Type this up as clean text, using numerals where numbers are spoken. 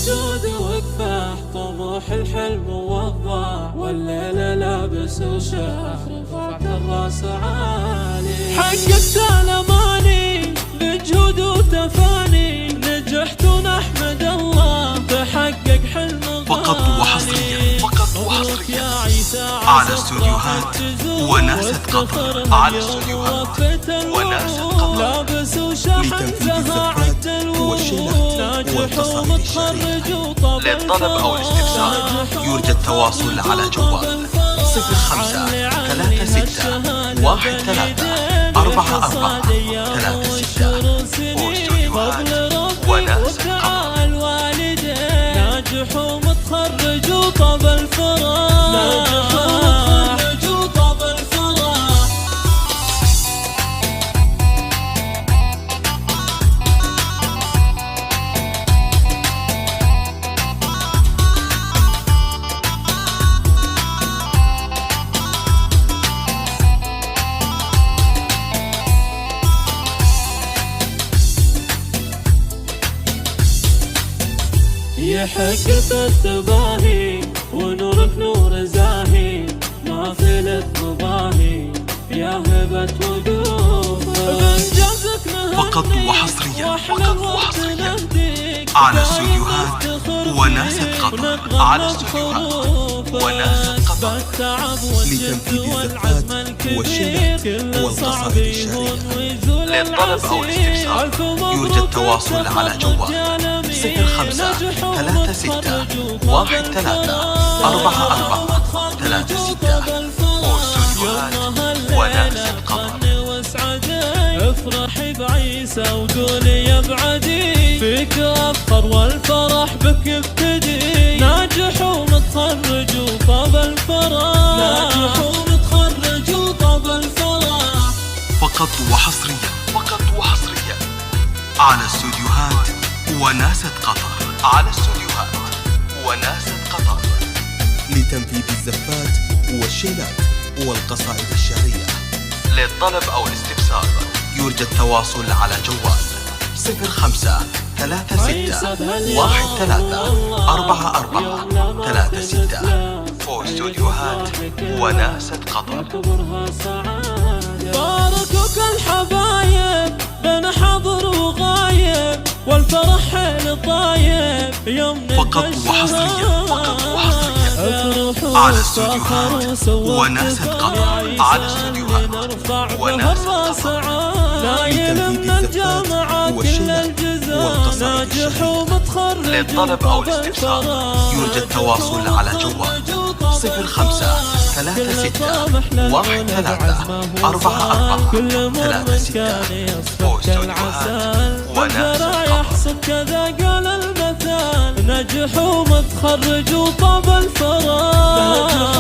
وجود وكفاح طموح الحلم ووضاح، والليلة لابس وشاح رفعت الراس عالي. حققت الأماني بجهود وتفاني، نجحت ونحمد الله تحقق حلم فقط وحصريا على استوديوهات وناسة قطر، على استوديوهات وناسة قطر لابس وشحن زهاعة الوفود، ناجح ومتخرج وطبل. للطلب أو الاستفسار يرجى التواصل على جوال 05-13-13-44-36 واستوديوهات وناسة قطر. ناجح ومتخرج وطبل فراح، ناجح ومتخرج وطبل فراح. يحق التباهي ونورك نور زاهي، ما في لك مضاهي يا هبة وجوه. بإنجازك نهديك فقط وحصريا على استوديوهات وناسة قطر، على استوديوهات وناسة قطر لتنفيذ الزفات والشيلات والقصائد الشعرية. للطلب أو الاستفسار يرجى التواصل على جوال 05-13-13-44-36 واستوديوهات وناسة قطر. افرحي بعيسى وقولي يا بعدي، فيك افخر والفرح بك يبتدي. ناجح ومتخرج وطاب الفراح، ناجح ومتخرج وطاب الفراح. فقط وحصريا على استوديوهات وناسة قطر، على استوديوهات وناسة قطر لتنفيذ الزفات والشيلات والقصائد الشعرية. للطلب أو الاستفسار يرجى التواصل على جوال 05-13-13-44-36 واستوديوهات وناسة قطر. باركوك الحبايب بين حاضر وغايب، والفرح حيل طايب يوم فقط وحصريا على استوديوهات وناسة قطر، على استوديوهات وناسة قطر لتنفيذ الزفات والشيلات والقصائد الشعرية. للطلب أو الاستفسار يرجى التواصل على جوال 05-13-13-44-36 واستوديوهات وناسة قطر. كذا قال المثال، نجح ومتخرج وطاب الفراح.